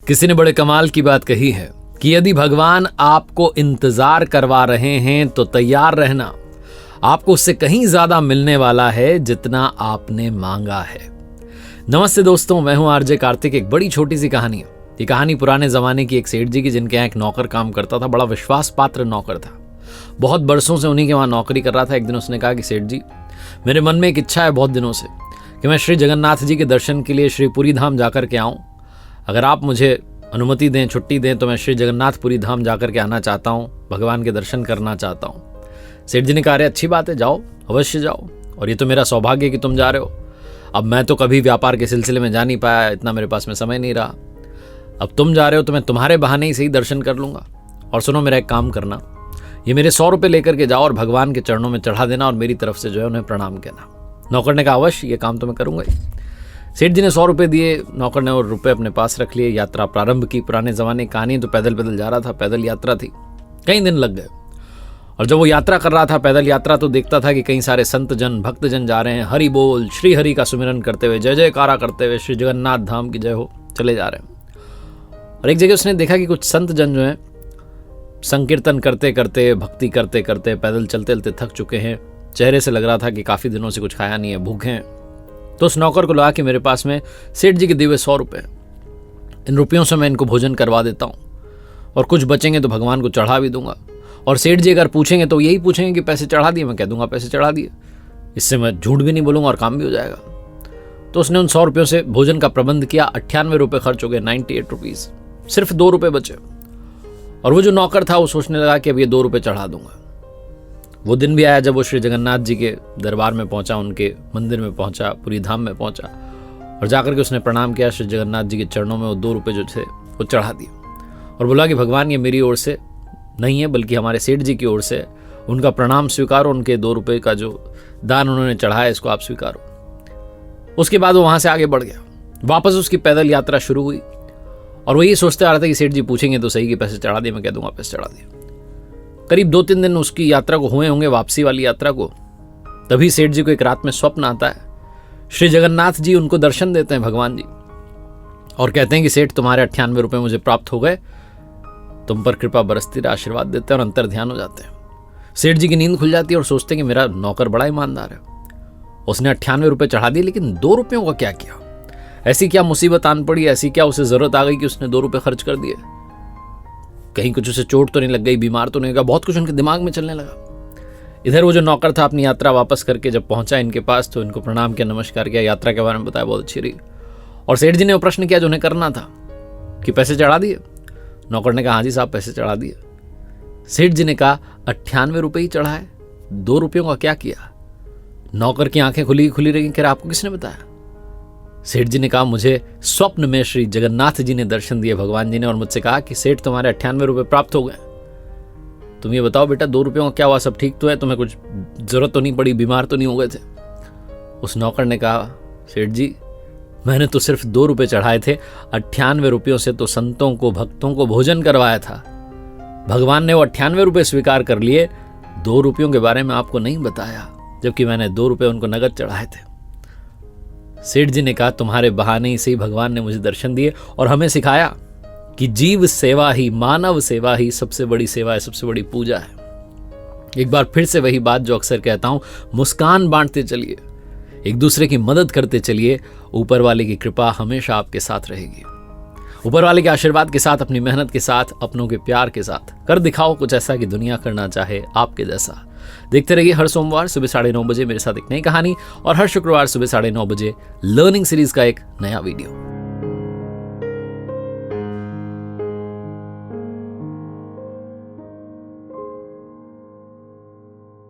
किसी ने बड़े कमाल की बात कही है कि यदि भगवान आपको इंतजार करवा रहे हैं तो तैयार रहना, आपको उससे कहीं ज्यादा मिलने वाला है जितना आपने मांगा है। नमस्ते दोस्तों, मैं हूं आरजे कार्तिक। एक बड़ी छोटी सी कहानी है। ये कहानी पुराने जमाने की एक सेठ जी की, जिनके यहाँ एक नौकर काम करता था। बड़ा विश्वास पात्र नौकर था। बहुत बरसों से उन्हीं के वहां नौकरी कर रहा था। एक दिन उसने कहा कि सेठ जी, मेरे मन में एक इच्छा है बहुत दिनों से कि मैं श्री जगन्नाथ जी के दर्शन के लिए श्री पुरी धाम जाकर के आऊं। अगर आप मुझे अनुमति दें, छुट्टी दें, तो मैं श्री जगन्नाथपुरी धाम जाकर के आना चाहता हूँ, भगवान के दर्शन करना चाहता हूँ। सेठ जी ने कहा, अरे अच्छी बात है, जाओ, अवश्य जाओ, और ये तो मेरा सौभाग्य है कि तुम जा रहे हो। अब मैं तो कभी व्यापार के सिलसिले में जा नहीं पाया, इतना मेरे पास में समय नहीं रहा। अब तुम जा रहे हो तो मैं तुम्हारे बहाने ही सही दर्शन कर लूँगा। और सुनो, मेरा एक काम करना, ये मेरे 100 रुपये लेकर के जाओ और भगवान के चरणों में चढ़ा देना और मेरी तरफ से जो है उन्हें प्रणाम कहना। नौकर ने कहा, अवश्य, ये काम तो मैं करूँगा ही। सेठ जी ने 100 रुपये दिए, नौकर ने और रुपये अपने पास रख लिए। यात्रा प्रारंभ की। पुराने जमाने की कहानी, तो पैदल पैदल जा रहा था, पैदल यात्रा थी, कई दिन लग गए। और जब वो यात्रा कर रहा था, पैदल यात्रा, तो देखता था कि कई सारे संत जन, भक्त जन जा रहे हैं, हरि बोल, श्री हरि का सुमिरन करते हुए, जय जयकारा करते हुए, श्री जगन्नाथ धाम की जय हो, चले जा रहे हैं। और एक जगह उसने देखा कि कुछ संत जन जो है संकीर्तन करते करते, भक्ति करते करते, पैदल चलते चलते थक चुके हैं। चेहरे से लग रहा था कि काफी दिनों से कुछ खाया नहीं है, भूखे हैं। तो उस नौकर को लगा कि मेरे पास में सेठ जी के दिए हुए 100 रुपये, इन रुपयों से मैं इनको भोजन करवा देता हूँ और कुछ बचेंगे तो भगवान को चढ़ा भी दूंगा। और सेठ जी अगर पूछेंगे तो यही पूछेंगे कि पैसे चढ़ा दिए, मैं कह दूंगा पैसे चढ़ा दिए। इससे मैं झूठ भी नहीं बोलूंगा और काम भी हो जाएगा। तो उसने उन 100 रुपयों से भोजन का प्रबंध किया। 98 रुपये खर्च हो गए, 98 रुपीज़, सिर्फ 2 रुपये बचे। और वो जो नौकर था वो सोचने लगा कि अब ये 2 रुपये चढ़ा दूंगा। वो दिन भी आया जब वो श्री जगन्नाथ जी के दरबार में पहुंचा, उनके मंदिर में पहुंचा, पुरी धाम में पहुंचा, और जाकर के उसने प्रणाम किया। श्री जगन्नाथ जी के चरणों में वो 2 रुपये जो थे वो चढ़ा दिए और बोला कि भगवान, ये मेरी ओर से नहीं है बल्कि हमारे सेठ जी की ओर से, उनका प्रणाम स्वीकारो, उनके 2 रुपये का जो दान उन्होंने चढ़ाया इसको आप स्वीकारो। उसके बाद वो वहाँ से आगे बढ़ गया। वापस उसकी पैदल यात्रा शुरू हुई और वो ये सोचते आ रहा था कि सेठ जी पूछेंगे तो सही कि पैसे चढ़ा दिए, मैं कह दूंगा पैसे चढ़ा दिए। करीब 2-3 दिन उसकी यात्रा को हुए होंगे, वापसी वाली यात्रा को। तभी सेठ जी को एक रात में स्वप्न आता है। श्री जगन्नाथ जी उनको दर्शन देते हैं, भगवान जी, और कहते हैं कि सेठ, तुम्हारे 98 रुपये मुझे प्राप्त हो गए, तुम पर कृपा बरसती रहे, आशीर्वाद देते हैं और अंतर ध्यान हो जाते हैं। सेठ जी की नींद खुल जाती है और सोचते हैं कि मेरा नौकर बड़ा ईमानदार है, उसने 98 रुपये चढ़ा दिए, लेकिन 2 रुपयों का क्या किया? ऐसी क्या मुसीबत आन पड़ी, ऐसी क्या उसे जरूरत आ गई कि उसने 2 रुपये खर्च कर दिए? कहीं कुछ उसे चोट तो नहीं लग गई, बीमार तो नहीं होगा? बहुत कुछ उनके दिमाग में चलने लगा। इधर वो जो नौकर था अपनी यात्रा वापस करके जब पहुंचा इनके पास, तो इनको प्रणाम किया, नमस्कार किया, यात्रा के बारे में बताया, बहुत अच्छी रही। और सेठ जी ने वो प्रश्न किया जो उन्हें करना था कि पैसे चढ़ा दिए? नौकर ने कहा, हाँ जी साहब, पैसे चढ़ा दिए। सेठ जी ने कहा, 98 रुपये ही चढ़ा है, 2 रुपयों का क्या किया? नौकर की आंखें खुली रही। कह रहा, आपको किसने बताया? सेठ जी ने कहा, मुझे स्वप्न में श्री जगन्नाथ जी ने दर्शन दिए, भगवान जी ने, और मुझसे कहा कि सेठ, तुम्हारे 98 रुपये प्राप्त हो गए। तुम ये बताओ बेटा, 2 रुपयों का क्या हुआ? सब ठीक तो है? तुम्हें कुछ जरूरत तो नहीं पड़ी? बीमार तो नहीं हो गए थे? उस नौकर ने कहा, सेठ जी, मैंने तो सिर्फ 2 रुपये चढ़ाए थे, 98 रुपयों से तो संतों को, भक्तों को भोजन करवाया था। भगवान ने वो 98 रुपये स्वीकार कर लिए, 2 रुपयों के बारे में आपको नहीं बताया, जबकि मैंने 2 रुपये उनको नगद चढ़ाए थे। सेठ जी ने कहा, तुम्हारे बहाने ही से भगवान ने मुझे दर्शन दिए और हमें सिखाया कि जीव सेवा ही, मानव सेवा ही सबसे बड़ी सेवा है, सबसे बड़ी पूजा है। एक बार फिर से वही बात जो अक्सर कहता हूं, मुस्कान बांटते चलिए, एक दूसरे की मदद करते चलिए, ऊपर वाले की कृपा हमेशा आपके साथ रहेगी। ऊपर वाले के आशीर्वाद के साथ, अपनी मेहनत के साथ, अपनों के प्यार के साथ कर दिखाओ कुछ ऐसा कि दुनिया करना चाहे आपके जैसा। देखते रहिए हर सोमवार सुबह 9:30 बजे मेरे साथ एक नई कहानी, और हर शुक्रवार सुबह 9:30 बजे लर्निंग सीरीज का एक नया वीडियो।